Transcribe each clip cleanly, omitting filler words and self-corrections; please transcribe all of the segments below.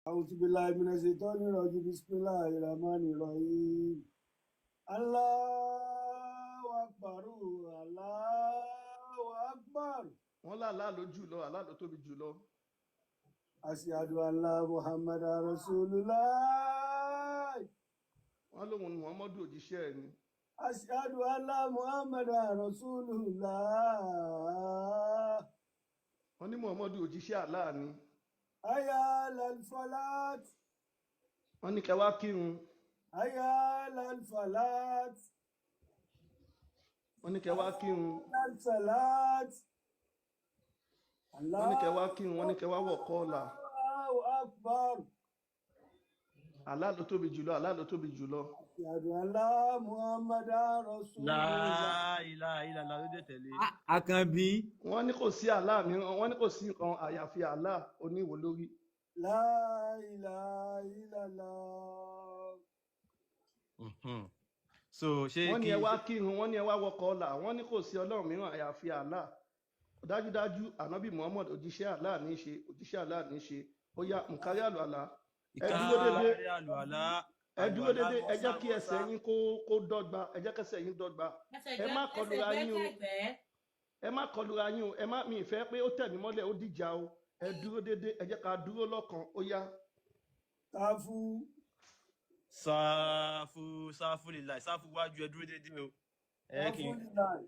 أعوذ بالله من الشيطان الرجيم بسم الله الرحمن الرحيم الله أكبر الله أكبر. wọ́n lálá ló jù lọ àlá ló tóbi jù lọ. أشهد أن لا محمد رسول الله. wọ́n lóhun ni muhammadu òjíṣẹ́ ẹ̀ ni. أشهد أن لا محمد رسول الله. wọ́n ní muhammadu òjíṣẹ́ Allah ni. حي على الفلاح. wọ́n ní kẹ́ wá kírun. حي على الفلاح. wọ́n ní kẹ́ wá kírun. على الصلاة. wọ́n ní kẹ́ wá kírun, wọ́n ní kẹ́ wá wọ̀ kọ́ọ̀là. Allahu Akbar. Allah ló tóbi jùlọ, Allah ló tóbi jùlọ. Ashhadu an la Muhammadan Rasulullah. La ilaha illallah ló dé tẹ̀lé. Àkànbí. wọ́n ní kò sí Allah mìíràn, wọ́n ní kò sí nǹkan àyàfi Allah oníwò lórí. La ilaha illallah. So ṣé wọ́n ní ẹ wá kírun, wọ́n ní ẹ wá wọ̀ kọ́ọ̀là, wọ́n ní kò sí ọlọ́run mìíràn àyàfi Allah. dájúdájú ànábì muhammad òjíṣẹ́ Allah ní í ṣe, òjíṣẹ́ Allah ní í ṣe. ó yá nkárí àlùalá. ẹ dúró dédé, ẹ dúró dédé, ẹ jẹ́ kí ẹsẹ̀ yín kó dọ́gba, ẹ jẹ́ kẹsẹ̀ yín dọ́gba. ẹ má kọlura yín o, ẹ má kọlura yín o, ẹ má, mi ìfẹ́ pé ó tẹ̀ mí mọ́lẹ̀ ó dìjà o. ẹ dúró dédé, ẹ jẹ́ ká dúró lọ́kàn. ó yá. sáfù lílàhí, sáfù wájú ẹ dúró dédé o.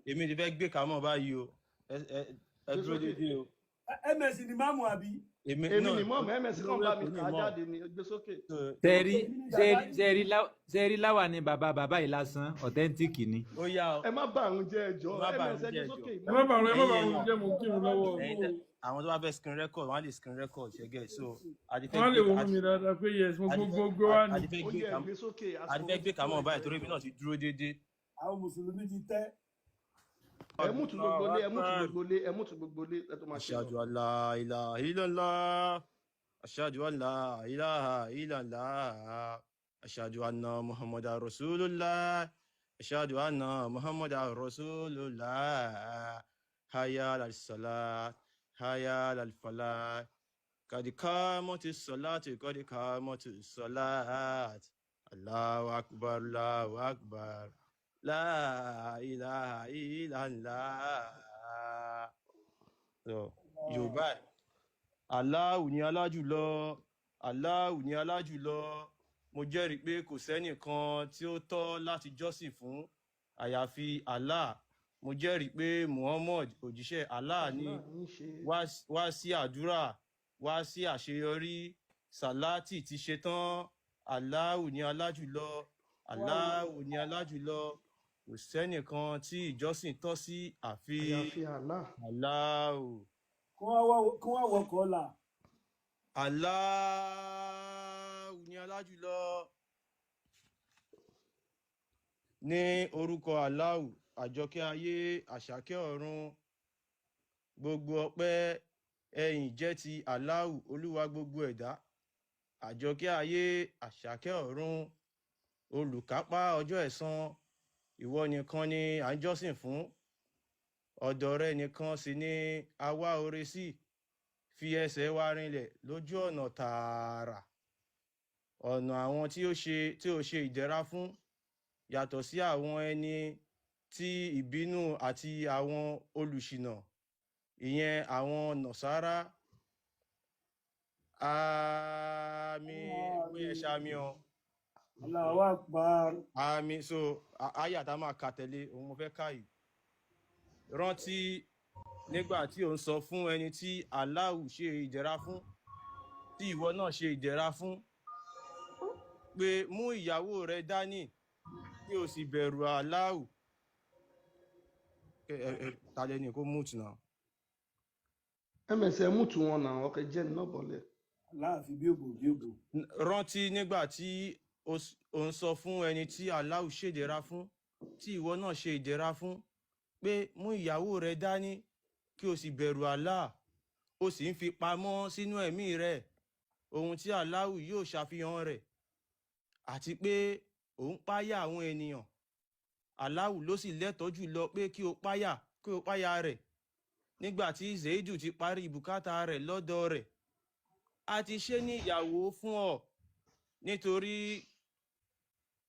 Èmi ti fẹ́ gbé kàmọ́ báyìí o. Ẹ dúró dédé o. MS ni máàmù àbí? èmi ni mọ́ọ̀mù MS kan bá mi kà á jáde ní gbé sókè. Sẹ́rí láwà ni bàbá yìí lásán ọ̀tẹ́ntìkì ni. Ó yá o. ẹ má bà àrùn jẹ́ ẹjọ́, MS ẹ gbé sókè. ẹ má bà àrùn jẹ́ mò ń kírun lọ́wọ́. Àwọn tó bá fẹ́ screen record wọ́n á lè screen record ṣẹ́gẹ̀ so. Wọ́n lè wọ́n mi dáadáa pé yes mo gbogbo wa ni. ó yẹ ẹ gbé sókè. Àdìfẹ́ gbé kàmọ́ báyìí torí èmi náà ti dúró dédé. Àwọn mùsùlùmí ti tẹ́. ẹ mú tu gbogbo lé, ẹ mú tu gbogbo lé, ẹ mú tu gbogbo lé, ẹ tó máa ṣe. Ashhadu an la ilaha illallah. Ashhadu an la ilaha illallah. Ashhadu anna Muhammadan Rasulullah. Ashhadu anna Muhammadan Rasulullah. Hayya alal salat, hayya alal falah. Qad qamatis salatu, qad qamatis salat. Allahu akbar, Allahu akbar. La ilaha illallah. So, Yorùbá. Allahu ni alájùlọ, Allahu ni alájùlọ. Mo jẹ́rìí pé kò sẹ́nìkan tí ó tọ́ láti jọ́sìn fún àyàfi Allah. Mo jẹ́rìí pé Muhammad òjíṣẹ́ Allah ni. Wá sí àdúrà, wá sí àṣeyọrí. Sàlátì ti ṣe tán. Allahu ni alájùlọ, Allahu ni alájùlọ. Kò sẹ́nìkan tí ìjọsìn tọ́ sí àfi Allahu. Kó wá wọkọ̀ là. Allahu ni alájùlọ. Ní orúkọ Allahu, àjọkẹ́ ayé, àṣàkẹ́ ọ̀run. Gbogbo ọpẹ́ ẹ̀yìn jẹ́ ti Allahu, olúwa gbogbo ẹ̀dá. Àjọkẹ́ ayé, àṣàkẹ́ ọ̀run. Olùkápá ọjọ́ ẹ̀san. Ìwọ nìkan ni à ń jọ́sìn fún. Ọ̀dọ̀ rẹ nìkan sì ni a wá oore sí. Fi ẹsẹ̀ wa rinlẹ̀ lójú ọ̀nà tààrà. Ọ̀nà àwọn tí ó ṣe ìdẹ̀ra fún. Yàtọ̀ sí àwọn ẹni tí ìbínú àti àwọn olùṣìnà. Ìyẹn àwọn Nàsárà. Àmín. Pé ẹ ṣàmì ọ. Allahu Akbar. Àmín. So àyà tá máa kà tẹ̀lé òun mo fẹ́ ká yìí. Rántí nígbà tí ò ń sọ fún ẹni tí Allahu ṣe ìdẹ̀ra fún, tí ìwọ náà ṣe ìdẹ̀ra fún, pé mú ìyàwó rẹ dání kí o sì bẹ̀rù Allahu. Tàlẹ́ ni kó mú tì náà. MS ẹ mú tu wọn náà, ọkẹ jẹ́ ní náà bọ̀lẹ̀. Láàfin bí òbò. Rántí nígbà tí ò ń sọ fún ẹni tí Allahu ṣe ìdẹ̀ra fún, tí ìwọ náà ṣe ìdẹ̀ra fún, pé mú ìyàwó rẹ dání kí o sì bẹ̀rù Allah. O sì ń fi pamọ́ sínú ẹ̀mí rẹ ohun tí Allahu yóò ṣàfihàn rẹ̀, àti pé ò ń páyà àwọn ènìyàn. Allahu ló sì lẹ́tọ̀ọ́ jùlọ pé kí o páyà rẹ̀. Nígbà tí Zaidu ti parí bùkátà rẹ̀ lọ́dọ̀ rẹ̀, a ti ṣe ní ìyàwó fún ọ nítorí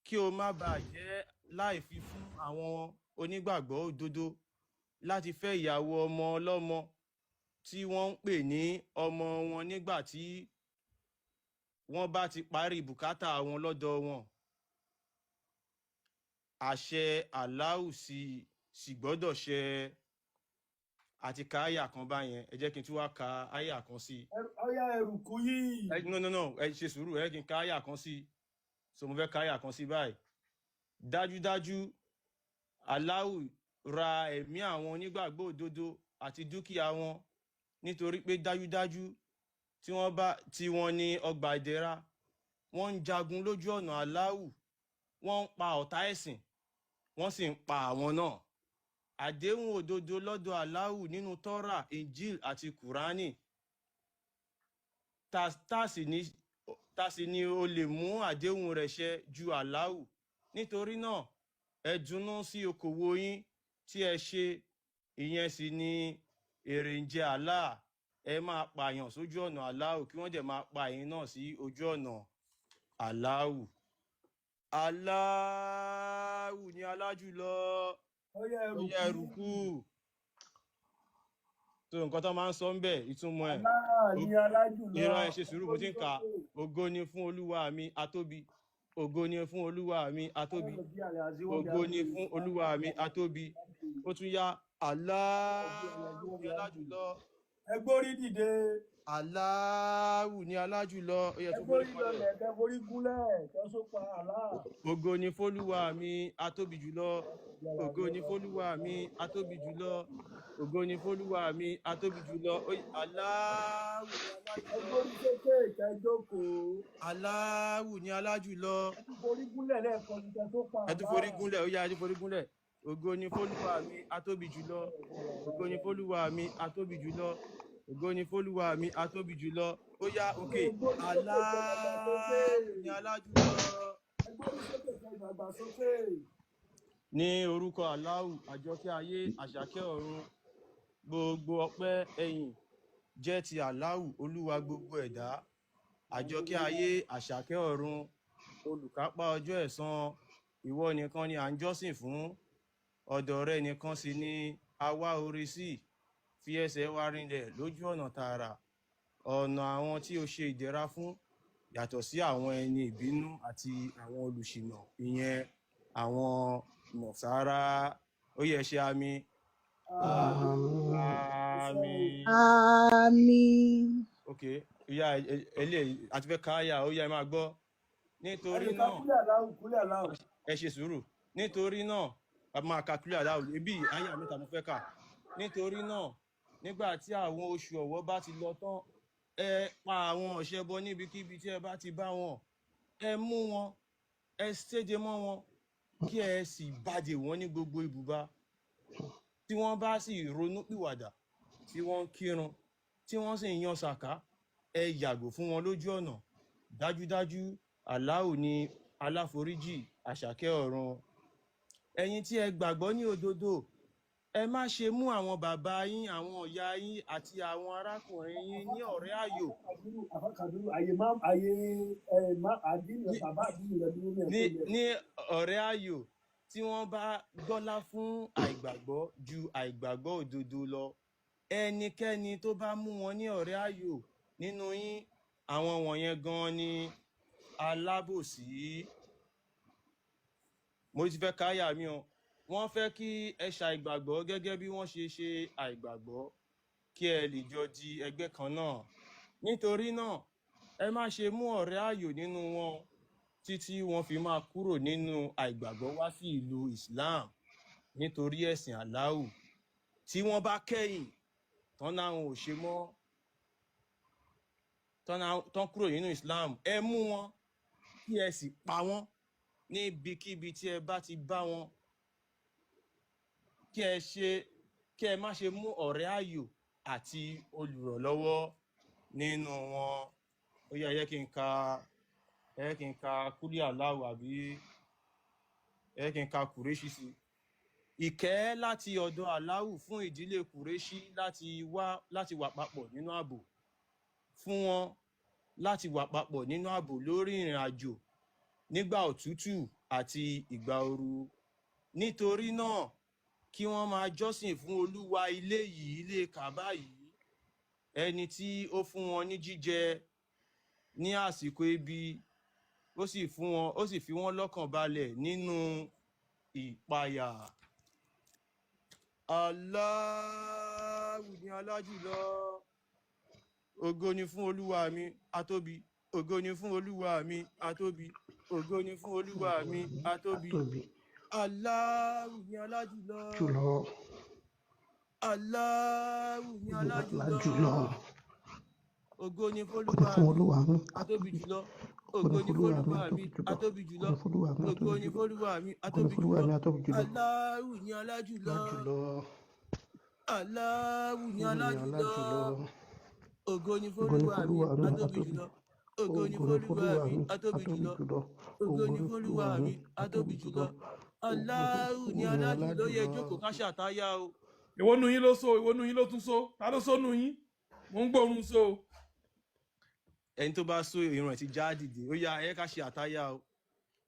kí o má bàa jẹ́ láìfi fún àwọn onígbàgbọ́ òdodo láti fẹ́ ìyàwó ọmọ ọlọ́mọ tí wọ́n ń pè ní ọmọ wọn nígbà tí wọ́n bá ti parí bùkátà wọn lọ́dọ̀ wọn. Àṣẹ Allahu sì gbọ́dọ̀ ṣẹ. Àti ka àyà kan báyẹn, ẹ jẹ́ kí n tún wá ka àyà kan sí. Ọya ẹrù kú yìí. No, ẹ ṣe sùúrù, ẹ kí n ka àyà kan sí. So mo fẹ́ ka àyà kan sí báyìí. Dájúdájú Allahu ra ẹ̀mí àwọn onígbàgbọ́ òdodo àti dúkìá wọn nítorí pé dájúdájú tí wọ́n ní ọgbà ìdẹ̀ra, wọ́n ń jagun lójú ọ̀nà Allahu, wọ́n ń pa ọ̀tá ẹ̀sìn, wọ́n sì ń pa àwọn náà. Àdéhùn òdodo lọ́dọ̀ Allahu nínú Tọ́rà, Injil àti Kùránì. Ta sì ni o lè mú àdéhùn rẹ̀ ṣẹ ju Allahu. Nítorí náà, ẹ dùnnú sí okòwò yín tí ẹ ṣe, ìyẹn sì ni èrè ń jẹ Allah. Ẹ máa pààyàn sójú ọ̀nà Allahu kí wọ́n dẹ̀ máa pa ẹ̀yin náà sí ojú ọ̀nà Allahu. Allahu ni alájùlọ. Ọya ẹrù kú. So nǹkan tó máa ń sọ ń bẹ̀ ìtumọ̀ ẹ̀. Irọ́ ẹ ṣe sùúrù mo ti ń kà. Ògo ni fún Olúwa mi atóbi. Ògo ni fún Olúwa mi atóbi. Ògo ni fún Olúwa mi atóbi. Ó tún yá Allahu ni alájùlọ. Ẹ gbórí dìde. Allahu ni alájùlọ. Ẹ gbórí lọlẹ̀, ẹ gbórí gúnlẹ̀, kẹ́ só pa Allah. Ògo ni f'Olúwa mi atóbi jùlọ. Ògo ni f'Olúwa mi atóbi jùlọ. Ògo ni f'Olúwa mi atóbi jùlọ. Allahu ni alájùlọ. Ẹ gbórí sókè, kẹ́ jókòó. Allahu ni alájùlọ. Ẹ tún forí gúnlẹ̀ lẹ́ẹ̀kan ní kẹ́ só pa Allah. Ẹ tún forí gúnlẹ̀, ó yá ẹ tún forí gúnlẹ̀. Ògo ni f'Olúwa mi atóbi jùlọ. Ògo ni f'Olúwa mi atóbi jùlọ. Ògo ni f'Olúwa mi atóbi jùlọ. Ó yá òkè. Allahu ni alájùlọ. Ẹ gbórí sókè, kẹ́ ìgbàgbà sókè. Ní orúkọ Allahu, àjọkẹ́ ayé, àṣàkẹ́ ọ̀run, gbogbo ọpẹ́ ẹ̀yìn jẹ́ ti Allahu, Olúwa gbogbo ẹ̀dá. Àjọkẹ́ ayé, àṣàkẹ́ ọ̀run, olùkápá ọjọ́ ẹ̀san, ìwọ nìkan ni à ń jọ́sìn fún. Ọ̀dọ̀ rẹ nìkan sì ni a wá orí sí. Fi ẹsẹ̀ wa rinlẹ̀ lójú ọ̀nà tààrà. Ọ̀nà àwọn tí o ṣe ìdẹ̀ra fún yàtọ̀ sí àwọn ẹni ìbínú àti àwọn olùṣìnà, ìyẹn àwọn Nàsárà. Ó yẹ ṣe àmín. Àmín. Àmín. Ok, ìyá eléyìí àti fẹ́ káyà, ó yá ẹ máa gbọ́. Nítorí náà, Kúlẹ̀ Allahu. ẹ ṣe sùúrù. Nítorí náà, a máa ka kúlẹ̀ Allahu. Ibi àyà mẹ́ta mo fẹ́ kà. Nítorí náà, nígbà tí àwọn oṣù ọ̀wọ̀ bá ti lọ tán, ẹ pa àwọn ọ̀ṣẹbọ níbikíbi tí ẹ bá ti bá wọn. Ẹ mú wọn, ẹ séde mọ́ wọn, kí ẹ sì bàdé wọn ní gbogbo ibùba. Tí wọ́n bá sì ronú pìwàdà, tí wọ́n ń kírun, tí wọ́n sì ń yan sàká, ẹ yàgò fún wọn lójú ọ̀nà. Dájúdájú Allahu ni aláforíjì, àṣàkẹ́ ọ̀run. Ẹ̀yin tí ẹ gbàgbọ́ ní òdodo, ẹ má ṣe mú àwọn bàbá yín, àwọn ìyá yín àti àwọn arákùnrin yín ní ọ̀rẹ́ àyò. Ní ọ̀rẹ́ àyò tí wọ́n bá gbọ́lá fún àìgbàgbọ́ ju àìgbàgbọ́ òdodo lọ. Ẹnikẹ́ni tó bá mú wọn ní ọ̀rẹ́ àyò nínú yín, àwọn wọ̀nyẹn gan ni alábòsí. Mo ti fẹ́ káyà mi o. Wọ́n fẹ́ kí ẹ ṣàìgbàgbọ́ gẹ́gẹ́ bí wọ́n ṣe ṣe àìgbàgbọ́, kí ẹ lè jọ di ẹgbẹ́ kan náà. Nítorí náà, ẹ má ṣe mú ọ̀rẹ́ àyò nínú wọn títí wọ́n fi máa kúrò nínú àìgbàgbọ́ wá sí ìlú Islam nítorí ẹ̀sìn Allahu. Tí wọ́n bá kẹ́yìn tán láwọn ò ṣe mọ́, tán kúrò nínú Islam, ẹ mú wọn kí ẹ sì pa wọ́n níbikíbi tí ẹ bá ti bá wọn. Kí ẹ má ṣe mú ọ̀rẹ́ àyò àti olùrànlọ́wọ́ nínú wọn. Ó yá ẹ jẹ́ kí n ka kúlí Allahu àbí ẹ jẹ́ kí n ka Kùréṣì sí. Ìkẹ́ láti ọ̀dọ̀ Allahu fún ìdílé Kùréṣì láti wà papọ̀ nínú ààbò. Fún wọn láti wà papọ̀ nínú ààbò lórí ìrìn àjò nígbà òtútù àti ìgbà ooru. Nítorí náà kí wọ́n máa jọ́sìn fún Olúwa ilé yìí, ilé Kàbá yìí, ẹni tí ó fún wọn ní jíjẹ ní àsìkò ebi, ó sì fi wọ́n lọ́kàn balẹ̀ nínú ìpayà. Allahu ni alájùlọ. Ògo ni fún Olúwa mi, atóbi. Ògo ni fún Olúwa mi, atóbi. Ògo ni fún Olúwa mi, atóbi. Allahu ni alájùlọ. Allahu ni alájùlọ. Ògo ni fún Olúwa mi, atóbi jùlọ. Ògo ni fún Olúwa mi, atóbi jùlọ. Ògo ni fún Olúwa mi, atóbi jùlọ. Allahu ni alájùlọ. Allahu ni alájùlọ. Ògo ni fún Olúwa mi, atóbi jùlọ. Ògo ni fún Olúwa mi, atóbi jùlọ. Ògo ni fún Olúwa mi, atóbi jùlọ. Allahu ni alájùlọ. Yẹ jókòó ká ṣàtáyà o. Èwo nu yín ló so, èwo nu yín ló tún so, ta ló so nu yín? Mo ń gbóòórùn so. Ẹni tó bá so irun ẹ̀ ti já dìde, ó yá ẹ ká ṣe àtáyà o.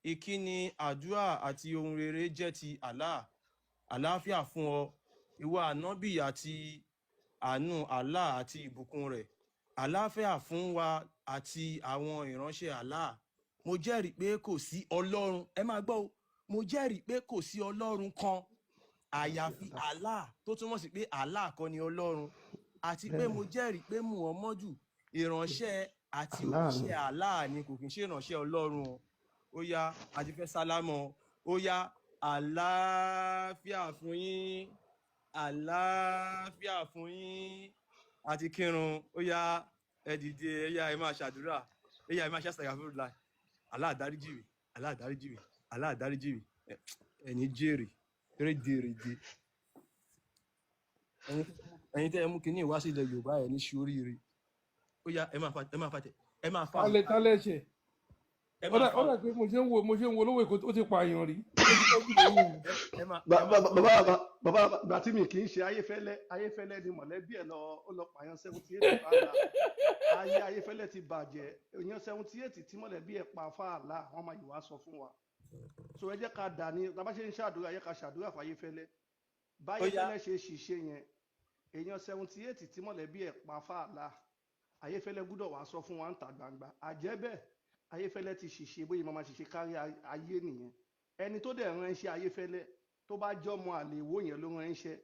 Ìkíni, àdúrà àti ohun rere jẹ́ ti Allah. Àlàáfíà fún ọ, ìwọ ànábì, àti àánú Allah àti ìbùkún rẹ̀. Àlàáfíà fún wa àti àwọn ìránṣẹ́ Allah. Mo jẹ́rìí pé kò sí Ọlọ́run, ẹ máa gbọ́ o, mo jẹ́rìí pé kò sí Ọlọ́run kan àyàfi Allah, tó túmọ̀ sí pé Allah kọ́ ni Ọlọ́run, àti pé mo jẹ́rìí pé Muhammadu ìránṣẹ́ àti òjíṣẹ́ Allah ni, kò kí n ṣe ìránṣẹ́ Ọlọ́run o. Ó yá, a ti fẹ́ sálámọ̀. Ó yá, àlàáfíà fún yín, àlàáfíà fún yín. A ti kírun. Ó yá, ẹ dìde, ó yá, ẹ máa ṣàdúrà. Ó yá, ẹ máa ṣàstagfirullah. Allah dáríjì mí, Allah dáríjì mí, Allah dáríjì mí. Ẹni jèrè, rédèrèdè. Ẹ̀yin tẹ́ ẹ mú kinní wá sí ilẹ̀ Yorùbá ẹ̀ ní ṣoríire. Ó yá, ẹ máa fa. Tálẹ̀ ṣe. Ó dà pé mo ṣe ń wo lówó èkó ó ti pààyàn rí. Bàbá ìgbà tí mi kì í ṣe Ayéfẹ́lẹ́ ni mọ̀lẹ́bí ẹ̀ ó lọ pààyàn 78 fàlà. Ayé Ayéfẹ́lẹ́ ti bàjẹ́. Èèyàn 78 tí mọ̀lẹ́bí ẹ̀ pa fàlà, wọ́n máa yìí wá sọ fún wa. So ẹ jẹ́ ká dà ní, tá bá ṣe ń ṣàdúrà, ẹ jẹ́ ká ṣàdúrà fún Ayéfẹ́lẹ́. Báyéfẹ́lẹ́ ṣe ṣìṣe yẹn, èèyàn 78 tí mọ̀lẹ́bí ẹ̀ pa fàlà, Ayéfẹ́lẹ́ gbúdọ̀ wá sọ fún wa ń ta gbangba. Àjẹ́bẹ̀ Ayéfẹ́lẹ́ ti ṣìṣe bóyá máa ṣìṣe kárí ayé nìyẹn. Ẹni tó dẹ̀ ránṣẹ́ Ayéfẹ́lẹ́ tó bá jọmọ àlè ìwó yẹn ló ránṣẹ́,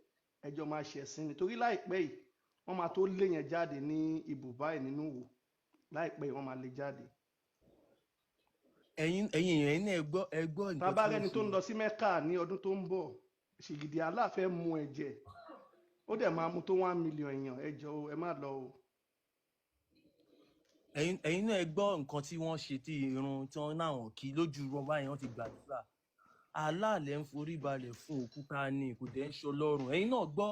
ẹjọ́ máa ṣẹ̀sìn ni. Torí láìpẹ́ yìí wọ́n máa tó lé yẹn jáde ní ibùbá ẹ̀ nínú wò. Láìpẹ́ yìí wọ́n máa lé jáde. Ẹ̀yin èèyàn náà ẹ gbọ́ nǹkan. Tá bá rẹ́ni tó ń lọ sí Mẹ́kà ní ọdún tó ń bọ̀, ṣìgìdì Allah fẹ́ mu ẹ̀jẹ̀, ó dẹ̀ máa mú tó 1 million èèyàn, ẹ jọ̀ọ́ ẹ má lọ o. Ẹ̀yin náà ẹ gbọ́ nǹkan tí wọ́n ṣe, tí irun tí wọ́n náà kí lójú wọn báyìí, wọ́n ti gbàdúrà. Allah lẹ ń forí balẹ̀ fún òkúta ni, kò dẹ̀ ń ṣọlọ́run. Ẹ̀yin náà gbọ́,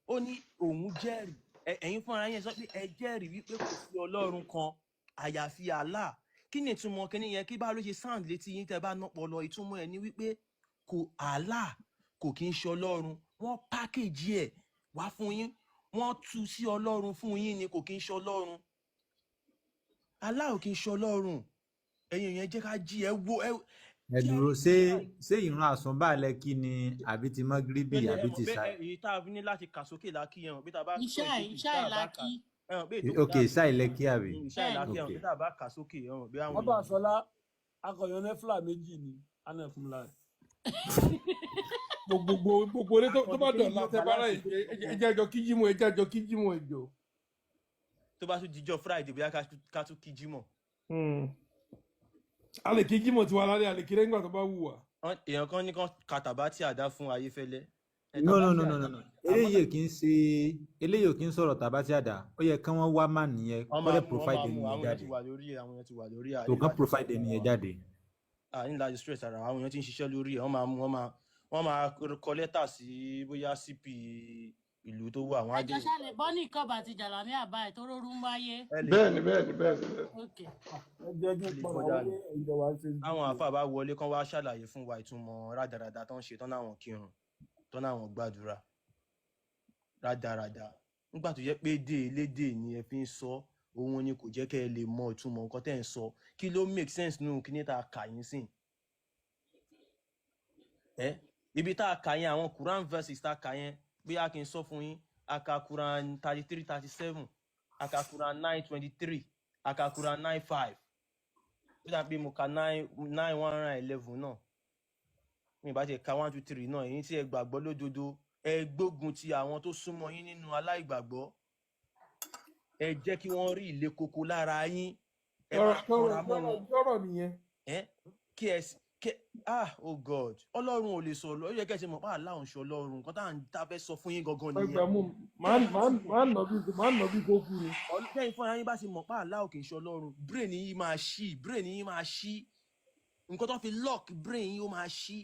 ó ní òun jẹ́rìí. Ẹ̀yin fúnra yẹn sọ pé ẹ jẹ́rìí wípé kò sí Ọlọ́run kan àyàfi Allah. Kí ni ìtumọ̀ kíní yẹn? Kí bá ló ṣe sound létí yín tẹ́ bá nọ́pọ̀ lọ? Ìtumọ̀ ẹ̀ ni wípé Allah kò kí ń ṣọlọ́run. Wọ́n pákéjì ẹ̀ wá fún yín, wọ́n tú sí Ọlọ́run fún yín ni, kò kí ń ṣọlọ́run. Allah ò kí ń ṣọlọ́run. Ẹ̀yin yẹn jẹ́ ká jí ẹ wo ẹ. Ẹ dúró, ṣé ìran àsùnbálẹ̀ kí ni àbí ti mọ́gíríbì àbí ti ṣá? Èyí tá a ní láti kà sókè lákì yẹn, bí tá a bá iṣẹ́ ìlàkì. Ok, ṣá ìlẹ́kí àbí? Iṣẹ́ ìlàkì yẹn, bí tá a bá kà sókè yẹn, bí àwọn. Wọ́n bá Sọlá akọ̀yàn nẹ́fìlà méjì ni Anẹ́kúnlá. Gbogbo ilé tó bá dọ̀la tẹ bá ráyè ẹjẹ́ àjọ kíjímọ̀ ẹjọ́. Tó bá tún jíjọ́ Friday bóyá ká tún kíjímọ̀. A lè kíjímọ̀ tiwa lálẹ́, a lè kí lẹ́yìn ìgbà tó bá wù wá. Èèyàn kan ní kan kàtàbá tí àdá fún Ayéfẹ́lẹ́. No. Eléyìí ò kí ń sọ̀rọ̀ tàbá tí àdá. Ó yẹ kí wọ́n wá má nìyẹn kó dẹ̀ profile ẹni yẹn jáde. Àwọn èèyàn ti wà lórí tó kàn profile ẹni yẹn jáde. Ní láti stress ara àwọn èèyàn ti ń ṣiṣẹ́ lórí ẹ̀, wọ́n máa kọ lẹ́tà sí bóyá CP ìlú tó wà. Ẹjọ́ ṣàlẹ̀ bọ́ ní ìkọ́bà àti jàlámí àbá ẹ̀ tó rórú ń wáyé. Bẹ́ẹ̀ni. Àwọn àfáà bá wọlé kán wá ṣàlàyé fún wa ìtumọ̀ rádaràda tó ń ṣe tán láwọn kírun, tán láwọn gbàdúrà rádaràda. Nígbà tó yẹ pé lédè ni ẹ fi ń sọ, òun ni kò jẹ́ kẹ́ ẹ lè mọ ìtumọ̀ nǹkan tẹ́ ń sọ kí ló make sense nínú kí ní tá a kà yín sìn ibi tá a kà yẹn àwọn Quran verses tá a kà yẹn bí a kì í sọ fún yín a kà Quran 33-37 a kà Quran 9-23 a kà Quran 9-5 bí a bí mo kà 9-111 náà mi bá ti ka 1-2-3 náà èyí tí ẹ gbàgbọ́ lódodo ẹ gbógun ti àwọn tó súnmọ́ yín nínú aláìgbàgbọ́ ẹ jẹ́ kí wọ́n rí ilé koko lára yín ẹ máa kọ́ra mọ́ wọn ọ̀rọ̀ nìyẹn kí ẹ oh God ọlọ́run ò lè sọ̀rọ̀ ó yẹ kẹ́ ẹ ṣe mọ̀ pé Allah ń ṣe ọlọ́run nǹkan tá a fẹ́ sọ fún yín gangan nìyẹn. ẹgbẹ́ mu máa ń nà bí kó kú ni. ọlọ́run fúnra yín bá ṣe mọ̀ pé Allah kì í ṣe ọlọ́run brain yín máa ṣí nǹkan tó fi lock brain yín ó máa ṣí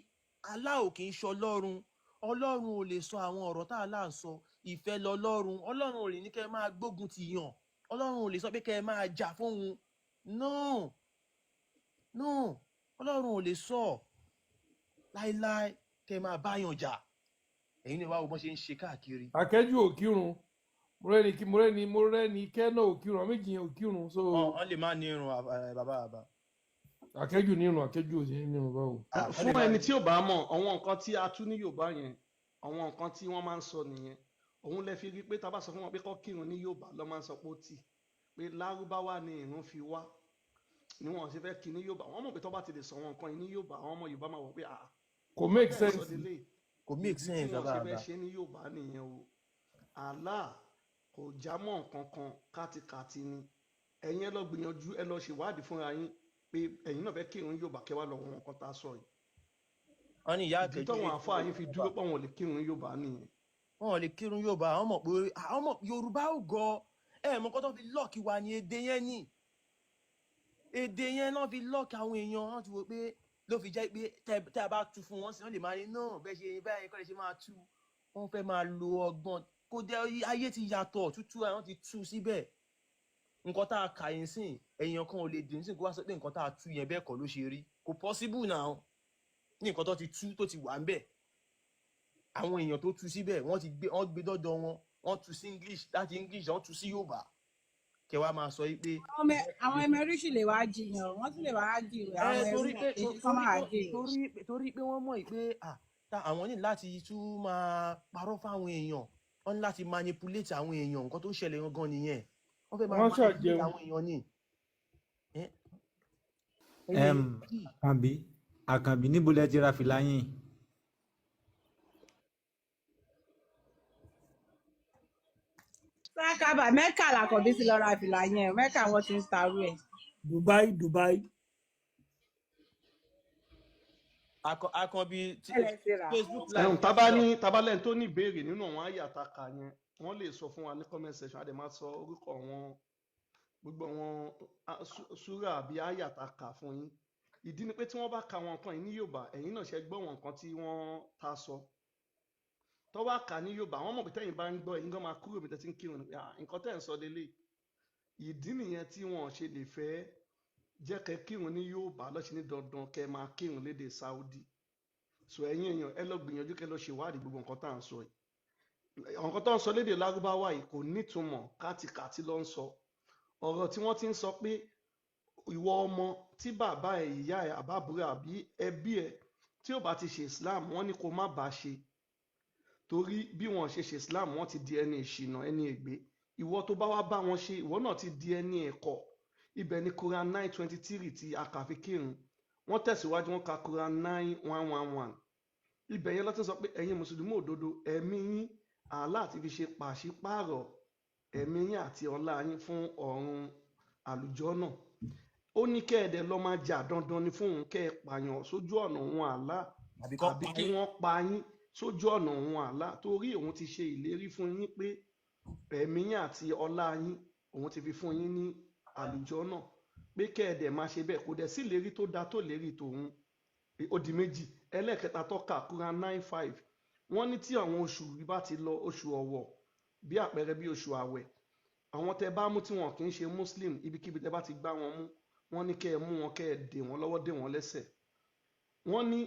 Allah kì í ṣe ọlọ́run ò lè sọ àwọn ọ̀rọ̀ tá Allah ń sọ ìfẹ́ lọ́lọ́run ọlọ́run ò lè ní kẹ́ ẹ máa gbógun ti yàn ọlọ́run ò lè sọ pé kẹ́ ẹ máa jà fóun no ọlọ́run ò lè sọ láíláí kẹ́ ẹ máa báyàn jà ẹ̀yin ni wàá wo bọ́n ṣe ń ṣe káàkiri. akẹ́jù ò kírun mo rẹ́ni kẹ́nà ò kírun àwọn méjì yẹn ò kírun so. wọ́n lè má ní irun bàbá. akẹ́jù ní irun akẹ́jù ò sí ní irun báwo. fún ẹni tí ò bá mọ̀ àwọn nǹkan tí a tú ní Yorùbá yẹn àwọn nǹkan tí wọ́n máa ń sọ nìyẹn òun lè fi rí pé tá a bá sọ fún wọn pé kọ́ kírun ní Yorùbá lọ́ máa ń sọ pé ó tì pé lárúbáwá ni ìrun fi wá ni wọn ṣe fẹ́ kí ní Yorùbá wọn mọ̀ pé tó bá ti lè sọ wọn nǹkan yìí ní Yorùbá àwọn ọmọ Yorùbá máa wọ̀ pé kò make sense kò make sense bàbá àbá bí wọ́n ṣe fẹ́ ṣe ní Yorùbá nìyẹn o Allah kò já mọ́ nǹkan kan kátikàti ni ẹ̀yin ẹ lọ gbìyànjú ẹ lọ ṣèwádìí fúnra yín pé ẹ̀yin náà fẹ́ kírun Yorùbá kẹwàá lọ wọn nǹkan tá a sọ yìí. wọ́n ní ìyá àkẹ́jọ́ ìdí táwọn àfáà yín fi dúró pé wọn ò lè kírun Yorùbá nìyẹn. wọn ò lè kírun Yorùbá àwọn mọ̀ pé Yorùbá ò gọ mọ̀ kọ́ tó fi lọ́ọ̀kì wa ní èdè yẹn ni èdè yẹn náà fi lọ́ọ̀kì àwọn èèyàn wọn ti wò pé ló fi jẹ́ pé tẹ́ a bá tu fún wọn sí wọn lè máa ní náà bẹ́ẹ̀ ṣe báyìí kọ́ lè ṣe máa tú wọn fẹ́ máa lo ọgbọ́n kó jẹ́ ayé ti yàtọ̀ tútù àwọn ti tú síbẹ̀ nǹkan tá a kà yín sìn èèyàn kan ò lè dín sí kó wá sọ pé nǹkan tá a tú yẹn bẹ́ẹ̀ kọ́ ló ṣe rí kò possible now ní nǹkan tó ti tú tó ti wà ń bẹ̀ àwọn èèyàn tó tú síbẹ̀ wọ́n gbé dọ́dọ̀ wọ́n tú sí English láti English wọ́n tú sí Yorùbá kẹ wá máa sọ yìí pé. àwọn ẹmẹríṣì lè wá jiyàn wọ́n tún lè wá jiyàn àwọn ẹmẹríṣì kan máa jiyàn. torí pé wọ́n mọ̀ pé àwọn ní láti tún máa parọ́ fáwọn èèyàn wọ́n ní láti manipulate àwọn èèyàn nǹkan tó ń ṣẹlẹ̀ gangan nìyẹn wọ́n fẹ́ máa manipulate àwọn èèyàn ni. Àkànbí níbo lẹ ti ra fìlà yín. sákàbà mẹ́kà làkànbí ti lọ ra fìlà yẹn mẹ́kà wọ́n ti ń tarú ẹ̀. Dubai. Àkànbí Facebook tabalẹ̀ tó ní ìbéèrè nínú àwọn àyà àtàkà yẹn wọ́n lè sọ fún wa ní comment section àdè máa sọ orúkọ wọn gbogbo wọn súrà àbí àyà àtàkà fún yín ìdí ni pé tí wọ́n bá ka wọn nǹkan yìí ní Yorùbá ẹ̀yin náà ṣe gbọ́ wọn nǹkan tí wọ́n ta sọ tó wá kà ní Yorùbá wọ́n mọ̀ pé tẹ́yìn bá ń gbọ́ ẹ̀yin gan máa kúrò bí tẹ́tí ń kírun nǹkan tẹ́ ń sọ lélẹ̀ ìdí nìyẹn tí wọ́n ṣe lè fẹ́ jẹ́ kẹ́ kírun ní Yorùbá lọ́sí ní dandan kẹ́ máa kírun lédè Saudi so ẹ̀yin èèyàn ẹ lọ gbìyànjú kẹ́ lọ ṣèwádìí gbogbo nǹkan tá à ń sọ yìí nǹkan tó ń sọ lédè Lárúbáwá yìí kò nítumọ̀ kátikàti ló ń sọ ọ̀rọ̀ tí wọ́n ti ń sọ pé ìwọ ọmọ tí bàbá ẹ̀ ìyá ẹ̀ àbábúrò àbí ẹbí ẹ̀ tí ò bá ti ṣe Islam wọ́n ní kó má bàa ṣe torí bí wọ́n ṣe Islam wọ́n ti di ẹni ìṣìnà ẹni ègbé ìwọ tó bá wá bá wọn ṣe ìwọ náà ti di ẹni ẹ̀kọ́ ibẹ̀ ni Quran 9:23 ti àkàfi kírun wọ́n tẹ̀síwájú wọn ka Quran 9:111 ibẹ̀ yẹn lọ́tún sọ pé ẹ̀yin mùsùlùmí òdodo ẹ̀mí yín Allah ti fi ṣe pàṣípààrọ̀ ẹ̀mí yín àti ọlá yín fún ọ̀run àlùjọ́nà ó ní kẹ́ẹ̀dẹ̀ lọ́ máa jà dandan ni fún òun kẹ́ ẹ̀ pààyàn sójú ọ̀nà òun Allah àbí kí wọ́n pa yín sójú ọ̀nà òun Allah torí òun ti ṣe ìlérí fún yín pé ẹ̀mí yín àti ọlá yín òun ti fi fún yín ní àlùjọ́nà pé kẹ́ẹ̀dẹ̀ máa ṣe bẹ́ẹ̀ kò dẹ̀ sí ìlérí tó da tó lérí tòun ó di méjì ẹlẹ́ẹ̀kẹta tọ́ka Quran 9:5 wọ́n ní tí àwọn oṣù yìí bá ti lọ oṣù ọ̀wọ̀ bí àpẹẹrẹ bí oṣù àwẹ̀ àwọn tẹ bá mú tí wọn kì í ṣe Muslim ibikíbi tẹ bá ti gbá wọn mú wọ́n ní kẹ́ ẹ mú wọn kẹ́ ẹ dè wọ́n lọ́wọ́ dè wọ́n lẹ́sẹ̀ wọ́n ní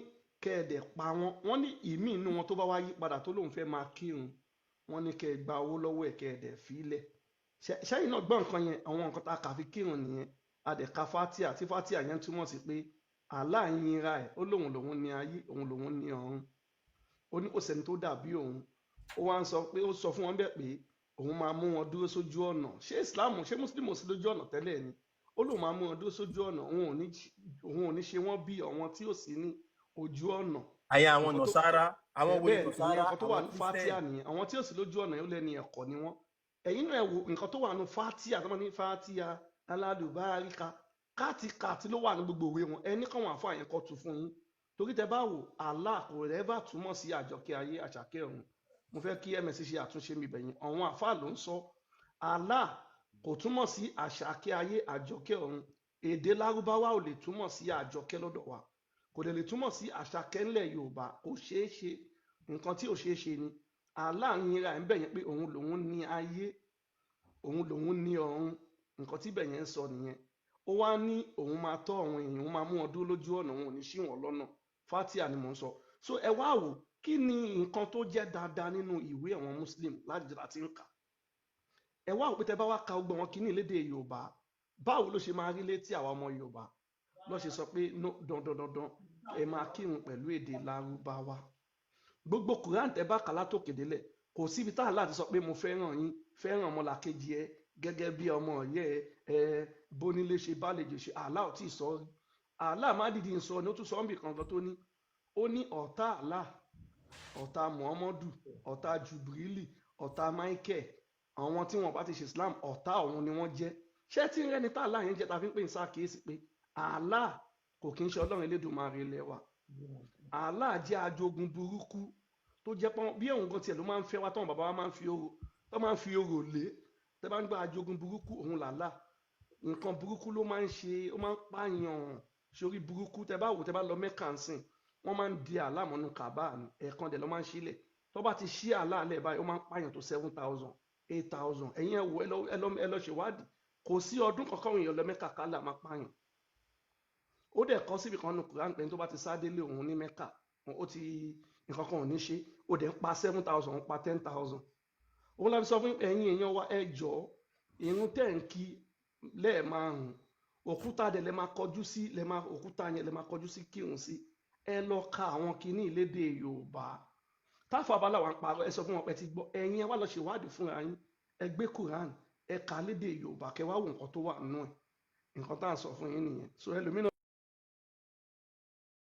kẹ́ ẹ dẹ̀ pa wọ́n wọ́n ní ìmí inú wọn tó bá wá yí padà tó lóun fẹ́ máa kírun wọ́n ní kẹ́ ẹ gba owó lọ́wọ́ ẹ̀ kẹ́ ẹ dẹ̀ fílẹ̀ ṣẹ́yìn náà gbọ́ nǹkan yẹn àwọn nǹkan tá a kà fi kírun nìyẹn adẹ̀ka fatia tí fatia yẹn túmọ̀ sí pé Allah yinra ẹ̀ ó lòun ní ayé òun lòun ní ọ̀run ó ní kò sẹ́ni tó dàbí òun ó wá ń sọ pé ó sọ fún wọn bẹ́ẹ̀ pé òun máa mú wọn dúró sójú ọ̀nà ṣé Islam ṣé Muslim ò sí lójú ọ̀nà tẹ́lẹ̀ ni ó lòun máa mú wọn dúró sójú ọ̀nà òun ò ní ṣe wọ́n bí àwọn tí ò sí ní ojú ọ̀nà. ayé àwọn nọ̀sára àwọn wo bẹ́ẹ̀ nọ̀sára nǹkan tó wà àwọn ní fatia nìyẹn àwọn tí ò sí lójú ọ̀nà yóò lẹ́ni ẹ̀kọ́ ni wọ́n ẹ̀yin náà wo nǹkan tó wà ní fatia tó máa ní fatia aládùbáríkà káàtì ló wà ní gbogbo òwe wọn ẹni kan wà fún àyẹ̀kọ́ tu fún yín torí tẹ bá wò Allah kò rẹ́fà túmọ̀ sí àjọkẹ́ ayé àṣàkẹ́ ọ̀run mo fẹ́ kí ms ṣe àtúnṣe mi bẹ̀yìn àwọn àfáà ló ń sọ Allah kò túmọ̀ sí àṣàkẹ́ ayé àjọkẹ́ ọ̀run èdè lárúbáwá ò lè túmọ̀ sí àjọkẹ́ lọ́dọ̀ wa kò lè túmọ̀ sí àṣàkẹ́ ńlẹ̀ Yorùbá kò ṣeé ṣe nǹkan tí ò ṣeé ṣe ni Allah ń yinra ẹ̀ ń bẹ̀yẹn pé òun lòun ní ayé òun lòun ní ọ̀run nǹkan tí bẹ̀yẹn ń sọ nìyẹn ó wá ní òun máa tọ́ àwọn èèyàn òun máa mú wọn dúró lójú ọ̀nà òun ò ní ṣì wọ́n lọ́nà fatia ni mò ń sọ so ẹ wá wò kí ni nǹkan tó jẹ́ dáadáa nínú ìwé àwọn Muslim láti ń kà ẹ wá wò pé tẹ bá wá ka gbogbo wọn kíní lédè Yorùbá báwo ló ṣe máa rí létí àwa ọmọ Yorùbá ló ṣe sọ pé dandan ẹ máa kírun pẹ̀lú èdè Lárúbáwá gbogbo Quran tẹ bá kà látòkè délẹ̀ kò síbi táà láti sọ pé mo fẹ́ràn yín fẹ́ràn ọmọlàkejì ẹ gẹ́gẹ́ bí ọmọ ọ̀yẹ́ ẹ bónílé ṣe bálejò ṣe Allah ò tí ì sọ rí Allah má dìdí ń sọ ní ó tún sọ ń bì kankan tó ní ó ní ọ̀tá Allah ọ̀tá Muhammadu ọ̀tá Jubrili ọ̀tá Michael àwọn tí wọn bá ti ṣe Islam ọ̀tá òun ni wọ́n jẹ́ ṣé tí ń rẹ́ni tá Allah yẹn jẹ́ ta fi ń pè ní sákèésì pé Allah kò kí ń ṣe Ọlọ́run Elédùmarè ilẹ̀ wa Allah jẹ́ ajogun burúkú tó jẹ́ pọ́n bí òun gan tiẹ̀ ló máa ń fẹ́ wa tọ́wọ́n bàbá wa máa ń fi orò lé tẹ́ bá ń gba ajogun burúkú òun làlá nǹkan burúkú ló máa ń ṣe ó máa ń pààyàn sórí burúkú tẹ́ bá wò tẹ́ bá lọ Mẹ́kà ń sìn wọ́n máa ń di àlá mọ́nú Kàbá ẹ̀ẹ̀kan dẹ̀ ló máa ń sílẹ̀ tó bá ti ṣí àlá alẹ́ báyìí ó máa ń pààyàn tó 7,000 8,000 ẹ̀yin ẹ̀ wò ẹ lọ ṣèwádìí kò sí ọdún kankan èèyàn lọ Mẹ́kà kálá máa pààyàn ó dẹ̀ kọ́ síbi kan nù Kùránì pé tó bá ti sá délé òun ní Mẹ́kà ó ti nǹkan kan ò ní ṣe ó dẹ̀ ń pa 7,000 ń pa 10,000 òun láti sọ fún ẹ̀yin èèyàn wa ẹ jọ̀ọ́ ìrun tẹ̀ ń kí lẹ́ẹ̀márùn òkúta dẹ̀ lẹ́ máa kọjú sí òkúta yẹn lẹ́ máa kọjú sí kírun sí ẹ lọ ka àwọn kinní ìlédè Yorùbá táfà abala wà ń parọ́ ẹ sọ fún wọn pé ti gbọ́ ẹ̀yin ẹ wá lọ ṣèwádìí fúnra yín ẹ gbé Quran ẹ kà lédè Yorùbá kẹ wá wo nǹkan tó wà nínú ẹ̀ nǹkan tá à ń sọ fún yín nìyẹn so ẹlòmíràn